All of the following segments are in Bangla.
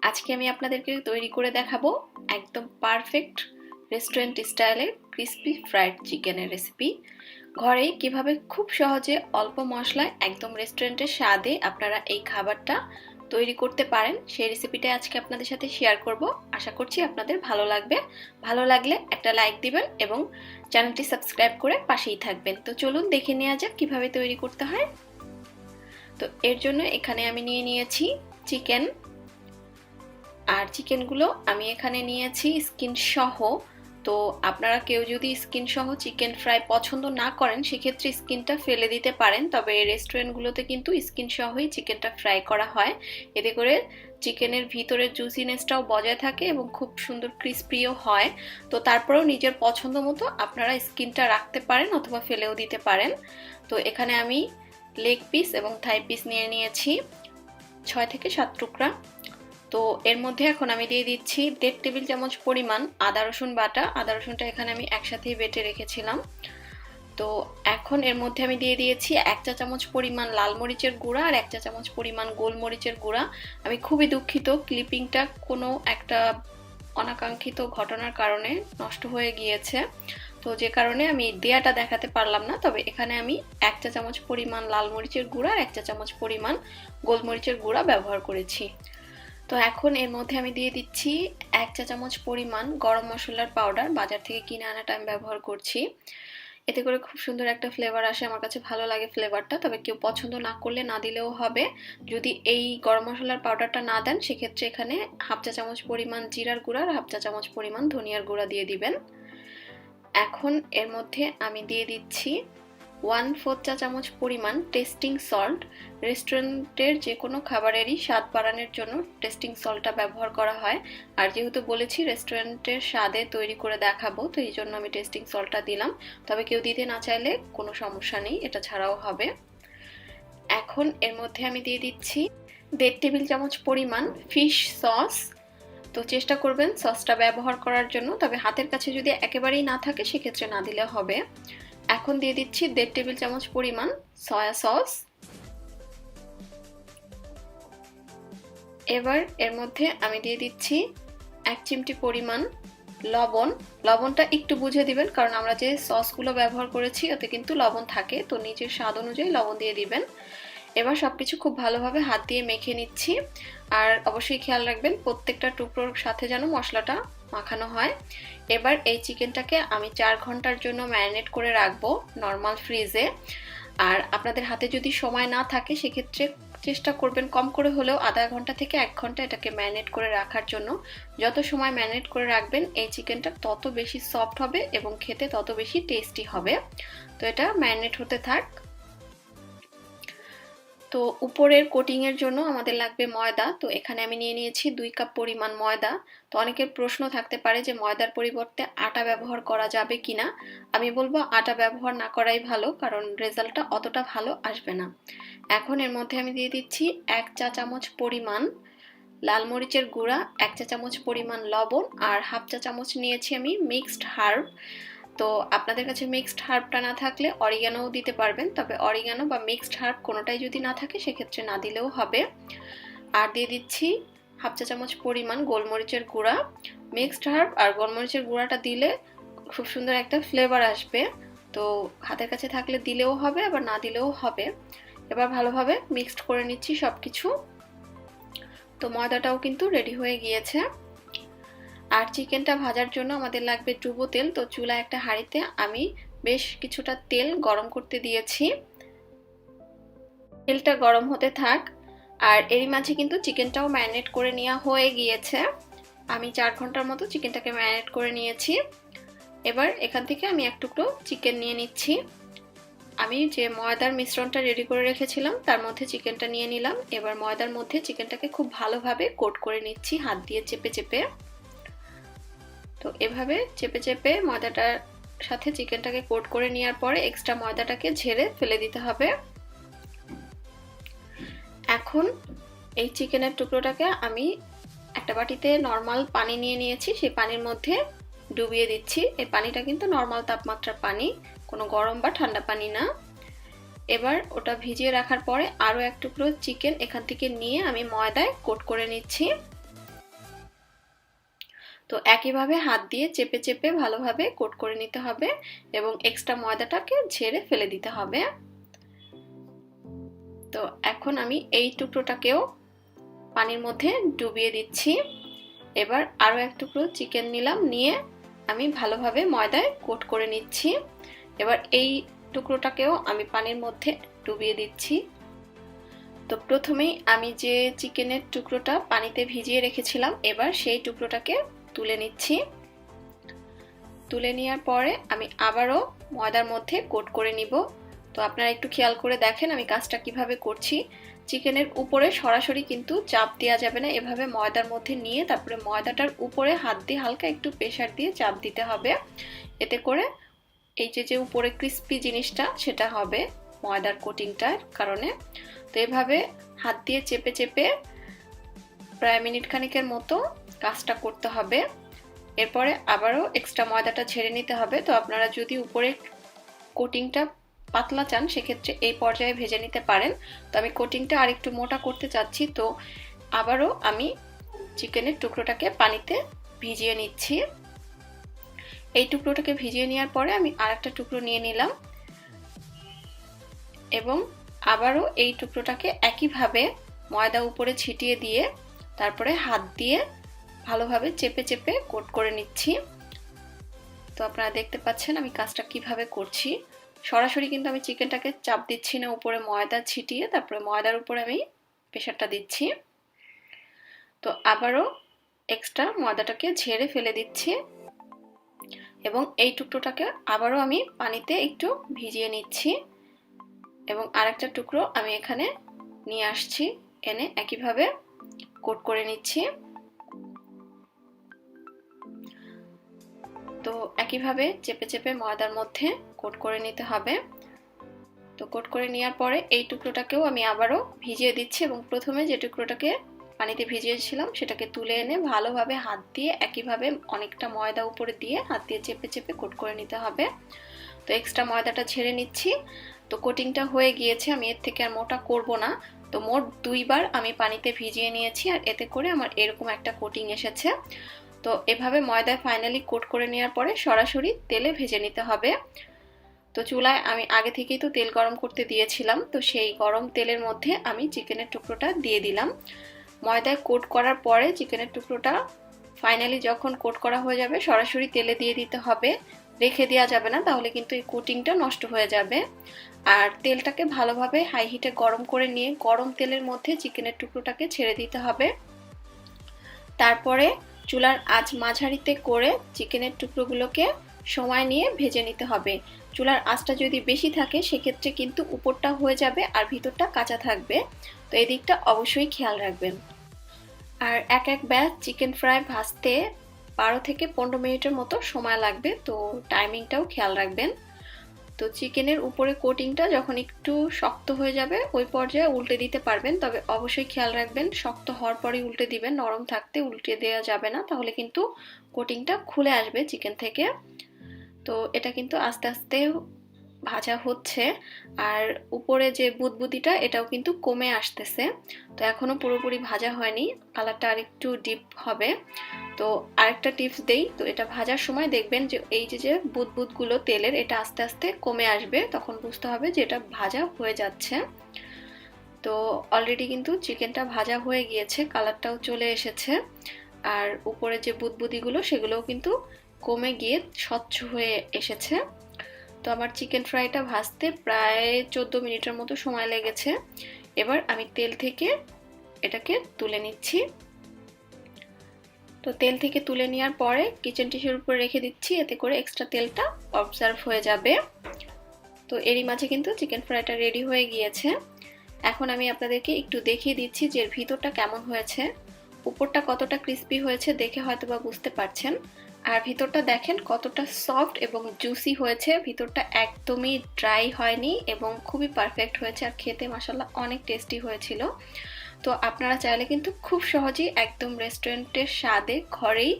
আজকে আমি আপনাদেরকে তৈরি করে দেখাবো একদম পারফেক্ট রেস্টুরেন্ট স্টাইলের ক্রিসপি ফ্রাইড চিকেনের রেসিপি। ঘরে কিভাবে খুব সহজে অল্প মশলায় একদম রেস্টুরেন্টের স্বাদে আপনারা এই খাবারটা তৈরি করতে পারেন, সেই রেসিপিটা আজকে আপনাদের সাথে শেয়ার করব। আশা করছি আপনাদের ভালো লাগবে। ভালো লাগলে একটা লাইক দিবেন এবং চ্যানেলটি সাবস্ক্রাইব করে পাশেই থাকবেন। তো চলুন দেখে নেওয়া যাক কিভাবে তৈরি করতে হয়। তো এর জন্য এখানে আমি নিয়ে নিয়েছি চিকেন, আর চিকেনগুলো আমি এখানে নিয়েছি স্কিন সহ। তো আপনারা কেউ যদি স্কিন সহ চিকেন ফ্রাই পছন্দ না করেন সেক্ষেত্রে স্কিনটা ফেলে দিতে পারেন, তবে রেস্টুরেন্টগুলোতে কিন্তু স্কিন সহই চিকেনটা ফ্রাই করা হয়। এতে করে চিকেনের ভিতরের জুসিনেসটাও বজায় থাকে এবং খুব সুন্দর ক্রিসপিও হয়। তো তারপরেও নিজের পছন্দ মতো আপনারা স্কিনটা রাখতে পারেন অথবা ফেলেও দিতে পারেন। তো এখানে আমি লেগ পিস এবং থাই পিস নিয়ে নিয়েছি 6 থেকে 7 টুকরা। তো এর মধ্যে এখন আমি দিয়ে দিচ্ছি 1.5 টেবিল চামচ পরিমাণ আদা রসুন বাটা। আদা রসুনটা এখানে আমি একসাথেই বেটে রেখেছিলাম। তো এখন এর মধ্যে আমি দিয়ে দিয়েছি 1 চা চামচ পরিমাণ লাল মরিচের গুঁড়া আর 1 চা চামচ পরিমাণ গোলমরিচের গুঁড়া। আমি খুবই দুঃখিত, ক্লিপিংটা কোনো একটা অনাকাঙ্ক্ষিত ঘটনার কারণে নষ্ট হয়ে গিয়েছে, তো যে কারণে আমি দেয়াটা দেখাতে পারলাম না। তবে এখানে আমি 1 চা চামচ পরিমাণ লাল মরিচের গুঁড়া আর 1 চা চামচ পরিমাণ গোলমরিচের গুঁড়া ব্যবহার করেছি। তো এখন এর মধ্যে আমি দিয়ে দিচ্ছি 1 চা চামচ পরিমাণ গরম মশলার পাউডার। বাজার থেকে কিনে আনাটা আমি ব্যবহার করছি। এতে করে খুব সুন্দর একটা ফ্লেভার আসে, আমার কাছে ভালো লাগে ফ্লেভারটা। তবে কেউ পছন্দ না করলে না দিলেও হবে। যদি এই গরম মশলার পাউডারটা না দেন সেক্ষেত্রে এখানে 1/2 চা চামচ পরিমাণ জিরার গুঁড়া আর 1/2 চা চামচ পরিমাণ ধনিয়ার গুঁড়া দিয়ে দিবেন। এখন এর মধ্যে আমি দিয়ে দিচ্ছি 1/4 চা চামচ পরিমাণ টেস্টিং সল্ট। রেস্টুরেন্টের যে কোনো খাবারেরই স্বাদ বাড়ানোর জন্য টেস্টিং সল্টটা ব্যবহার করা হয়, আর যেহেতু বলেছি রেস্টুরেন্টের স্বাদে তৈরি করে দেখাবো, তো এই জন্য আমি টেস্টিং সল্টটা দিলাম। তবে কেউ দিতে না চাইলে কোনো সমস্যা নেই, এটা ছাড়াও হবে। এখন এর মধ্যে আমি দিয়ে দিচ্ছি 1.5 টেবিল চামচ পরিমাণ ফিশ সস। তো চেষ্টা করবেন সসটা ব্যবহার করার জন্য, তবে হাতের কাছে যদি একেবারেই না থাকে সেক্ষেত্রে না দিলে হবে। এখন দিয়ে দিচ্ছি 1.5 টেবিল চামচ পরিমাণ সয়া সস। এবার এর মধ্যে আমি দিয়ে দিচ্ছি 1 চিমটি পরিমাণ লবণ। লবণটা একটু বুঝে দিবেন, কারণ আমরা যে সসগুলো ব্যবহার করেছি ওতে কিন্তু লবণ থাকে, তো নিজের স্বাদ অনুযায়ী লবণ দিয়ে দিবেন। এবার সবকিছু খুব ভালোভাবে হাত দিয়ে মেখে নিচ্ছি, আর অবশ্যই খেয়াল রাখবেন প্রত্যেকটা টুকরোর সাথে যেন মশলাটা মাখানো হয়। এবার এই চিকেনটাকে আমি 4 ঘন্টার জন্য ম্যারিনেট করে রাখবো নর্মাল ফ্রিজে। আর আপনাদের হাতে যদি সময় না থাকে সেক্ষেত্রে চেষ্টা করবেন কম করে হলেও আধা ঘন্টা থেকে 1 ঘন্টা এটাকে ম্যারিনেট করে রাখার জন্য। যত সময় ম্যারিনেট করে রাখবেন এই চিকেনটা তত বেশি সফট হবে এবং খেতে তত বেশি টেস্টি হবে। তো এটা ম্যারিনেট হতে থাক। তো উপরের কোটিংয়ের জন্য আমাদের লাগবে ময়দা। তো এখানে আমি নিয়ে নিয়েছি 2 কাপ পরিমাণ ময়দা। তো অনেকের প্রশ্ন থাকতে পারে যে ময়দার পরিবর্তে আটা ব্যবহার করা যাবে কিনা। আমি বলবো আটা ব্যবহার না করাই ভালো, কারণ রেজাল্টটা অতটা ভালো আসবে না। এখন এর মধ্যে আমি দিয়ে দিচ্ছি 1 চা চামচ পরিমাণ লাল মরিচের গুঁড়া, 1 চা চামচ পরিমাণ লবণ আর 1/2 চা চামচ নিয়েছি আমি মিক্সড হার্ব। তো আপনাদের কাছে মিক্সড হার্বটা না থাকলে অরিগানোও দিতে পারবেন, তবে অরিগানো বা মিক্সড হার্ব কোনোটাই যদি না থাকে সেক্ষেত্রে না দিলেও হবে। আর দিয়ে দিচ্ছি 1/2 চা চামচ পরিমাণ গোলমরিচের গুঁড়া। মিক্সড হার্ব আর গোলমরিচের গুঁড়াটা দিলে খুব সুন্দর একটা ফ্লেভার আসবে, তো হাতের কাছে থাকলে দিলেও হবে আবার না দিলেও হবে। এবার ভালোভাবে মিক্সড করে নিচ্ছি সব কিছু। তো ময়দাটাও কিন্তু রেডি হয়ে গিয়েছে। আর চিকেনটা ভাজার জন্য আমাদের লাগবে ডুবো তেল। তো চুলায় একটা হাঁড়িতে আমি বেশ কিছুটা তেল গরম করতে দিয়েছি। তেলটা গরম হতে থাক, আর এরই মাঝে কিন্তু চিকেনটাও ম্যারিনেট করে নেওয়া হয়ে গিয়েছে। আমি 4 ঘন্টার মতো চিকেনটাকে ম্যারিনেট করে নিয়েছি। এবার এখান থেকে আমি এক টুকরো চিকেন নিয়ে নিচ্ছি। আমি যে ময়দার মিশ্রণটা রেডি করে রেখেছিলাম তার মধ্যে চিকেনটা নিয়ে নিলাম। এবার ময়দার মধ্যে চিকেনটাকে খুব ভালোভাবে কোট করে নিচ্ছি হাত দিয়ে চেপে চেপে। তো এভাবে চেপে চেপে ময়দাটার সাথে চিকেনটাকে কোট করে নেওয়ার পরে এক্সট্রা ময়দাটাকে ঝেড়ে ফেলে দিতে হবে। এখন এই চিকেনের টুকরোটাকে আমি একটা বাটিতে নর্মাল পানি নিয়ে নিয়েছি, সেই পানির মধ্যে ডুবিয়ে দিচ্ছি। এই পানিটা কিন্তু নর্মাল তাপমাত্রার পানি, কোনো গরম বা ঠান্ডা পানি না। এবার ওটা ভিজিয়ে রাখার পরে আরও এক টুকরো চিকেন এখান থেকে নিয়ে আমি ময়দায় কোট করে নিচ্ছি। তো একইভাবে হাত দিয়ে চেপে চেপে ভালোভাবে কোট করে নিতে হবে এবং এক্সট্রা ময়দাটাকে ঝেড়ে ফেলে দিতে হবে। তো এখন আমি এই টুকরোটাকেও পানির মধ্যে ডুবিয়ে দিচ্ছি। এবার আরও এক টুকরো চিকেন নিলাম, নিয়ে আমি ভালোভাবে ময়দায় কোট করে নিচ্ছি। এবার এই টুকরোটাকেও আমি পানির মধ্যে ডুবিয়ে দিচ্ছি। তো প্রথমেই আমি যে চিকেনের টুকরোটা পানিতে ভিজিয়ে রেখেছিলাম, এবার সেই টুকরোটাকে তুলে নিচ্ছি। তুলে নেওয়ার পরে আমি আবারও ময়দার মধ্যে কোট করে নিব। তো আপনারা একটু খেয়াল করে দেখেন আমি কাজটা কিভাবে করছি। চিকেনের উপরে সরাসরি কিন্তু চাপ দেওয়া যাবে না, এভাবে ময়দার মধ্যে নিয়ে তারপরে ময়দাটার উপরে হাত দিয়ে হালকা একটু প্রেসার দিয়ে চাপ দিতে হবে। এতে করে এই যে উপরে ক্রিস্পি জিনিসটা সেটা হবে ময়দার কোটিংটার কারণে। তো এভাবে হাত দিয়ে চেপে চেপে প্রায় মিনিট খানিকের মতো কাজটা করতে হবে। এরপরে আবারও এক্সট্রা ময়দাটা ঝেড়ে নিতে হবে। তো আপনারা যদি উপরে কোটিংটা পাতলা চান সেক্ষেত্রে এই পর্যায়ে ভেজে নিতে পারেন। তো আমি কোটিংটা আরেকটু মোটা করতে চাচ্ছি, তো আবারও আমি চিকেনের টুকরোটাকে পানিতে ভিজিয়ে নিচ্ছি। এই টুকরোটাকে ভিজিয়ে নেওয়ার পরে আমি আরেকটা টুকরো নিয়ে নিলাম এবং আবারও এই টুকরোটাকে একইভাবে ময়দা উপরে ছিটিয়ে দিয়ে তারপরে হাত দিয়ে ভালোভাবে চেপে চেপে কোট করে নিচ্ছি। তো আপনারা দেখতে পাচ্ছেন আমি কাজটা কিভাবে করছি। সরাসরি কিন্তু আমি চিকেনটাকে চাপ দিচ্ছি না, উপরে ময়দা ছিটিয়ে তারপরে ময়দার উপরে আমি প্রেসারটা দিচ্ছি। তো আবারও এক্সট্রা ময়দাটাকে ঝেড়ে ফেলে দিচ্ছি এবং এই টুকরোটাকে আবারও আমি পানিতে একটু ভিজিয়ে নিচ্ছি এবং আরেকটা টুকরো আমি এখানে নিয়ে আসছি, এনে একইভাবে কোট করে নিচ্ছি। তো একইভাবে চেপে চেপে ময়দার মধ্যে কোট করে নিতে হবে। তো কোট করে নেওয়ার পরে এই টুকরোটাকেও আমি আবারও ভিজিয়ে দিচ্ছি এবং প্রথমে যে টুকরোটাকে পানিতে ভিজিয়েছিলাম সেটাকে তুলে এনে ভালোভাবে হাত দিয়ে একইভাবে অনেকটা ময়দা উপরে দিয়ে হাত দিয়ে চেপে চেপে কোট করে নিতে হবে। তো এক্সট্রা ময়দাটা ঝেড়ে নিচ্ছি। তো কোটিংটা হয়ে গিয়েছে, আমি এর থেকে আর মোটা করব না। তো মোট 2 বার আমি পানিতে ভিজিয়ে নিয়েছি আর এতে করে আমার এরকম একটা কোটিং এসেছে। তো এভাবে ময়দায় ফাইনালি কোট করে নেওয়ার পরে সরাসরি তেলে ভেজে নিতে হবে। তো চুলায় আমি আগে থেকেই তো তেল গরম করতে দিয়েছিলাম, তো সেই গরম তেলের মধ্যে আমি চিকেনের টুকরোটা দিয়ে দিলাম। ময়দায় কোট করার পরে চিকেনের টুকরোটা ফাইনালি যখন কোট করা হয়ে যাবে সরাসরি তেলে দিয়ে দিতে হবে, রেখে দেওয়া যাবে না, তাহলে কিন্তু এই কোটিংটা নষ্ট হয়ে যাবে। আর তেলটাকে ভালোভাবে হাই হিটে গরম করে নিয়ে গরম তেলের মধ্যে চিকেনের টুকরোটাকে ছেড়ে দিতে হবে। তারপরে চুলার আঁচ মাঝারিতে করে চিকেনের টুকরোগুলোকে সময় নিয়ে ভেজে নিতে হবে। চুলার আঁচটা যদি বেশি থাকে সেক্ষেত্রে কিন্তু উপরটা হয়ে যাবে আর ভিতরটা কাঁচা থাকবে, তো এই দিকটা অবশ্যই খেয়াল রাখবেন। আর এক ব্যাচ চিকেন ফ্রাই ভাজতে 12 থেকে 15 মিনিটের মতো সময় লাগবে, তো টাইমিংটাও খেয়াল রাখবেন। তো চিকেনের উপরে কোটিংটা যখন একটু শক্ত হয়ে যাবে ওই পর্যায়ে উল্টে দিতে পারবেন, তবে অবশ্যই খেয়াল রাখবেন শক্ত হওয়ার পরেই উল্টে দিবেন, নরম থাকতে উল্টে দেওয়া যাবে না, তাহলে কিন্তু কোটিংটা খুলে আসবে চিকেন থেকে। তো এটা কিন্তু আস্তে আস্তে ভাজা হচ্ছে আর উপরে যে বুদবুদিটা এটাও কিন্তু কমে আসতেছে। তো এখনো পুরোপুরি ভাজা হয়নি, কালারটা আরেকটু ডিপ হবে। তো আরেকটা টিপস দেই, তো এটা ভাজার সময় দেখবেন যে এই যে বুদবুদগুলো তেলের এটা আস্তে আস্তে কমে আসবে, তখন বুঝতে হবে যে এটা ভাজা হয়ে যাচ্ছে। তো অলরেডি কিন্তু চিকেনটা ভাজা হয়ে গিয়েছে, কালারটাও চলে এসেছে আর উপরে যে বুদবুদিগুলো সেগুলোও কিন্তু কমে গিয়ে স্বচ্ছ হয়ে এসেছে। তো আমার চিকেন ফ্রাইটা ভাজতে প্রায় 14 মিনিটের মতো সময় লেগেছে। এবার আমি তেল থেকে এটাকে তুলে নিচ্ছি। তো তেল থেকে তুলে নেওয়ার পরে কিচেন টিস্যুর উপর রেখে দিচ্ছি, এতে করে এক্সট্রা তেলটা অবজার্ভ হয়ে যাবে। তো এরই মাঝে কিন্তু চিকেন ফ্রাইটা রেডি হয়ে গিয়েছে। এখন আমি আপনাদেরকে একটু দেখিয়ে দিচ্ছি যে এর ভিতরটা কেমন হয়েছে। উপরটা কতটা ক্রিস্পি হয়েছে দেখে হয়তোবা বুঝতে পারছেন, আর ভিতরটা দেখেন কতটা সফট এবং জুসি হয়েছে, ভিতরটা একদমই ড্রাই হয়নি এবং খুবই পারফেক্ট হয়েছে আর খেতে মাশাআল্লাহ অনেক টেস্টি হয়েছিল। তো আপনারা চাইলে কিন্তু খুব সহজেই একদম রেস্টুরেন্টের স্বাদে ঘরেই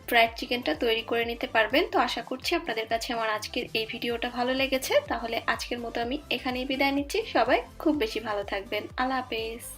ফ্রাইড চিকেনটা তৈরি করে নিতে পারবেন। তো আশা করছি আপনাদের কাছে আমার আজকের এই ভিডিওটা ভালো লেগেছে। তাহলে আজকের মতো আমি এখানেই বিদায় নিচ্ছি। সবাই খুব বেশি ভালো থাকবেন। আল্লাহ হাফেজ।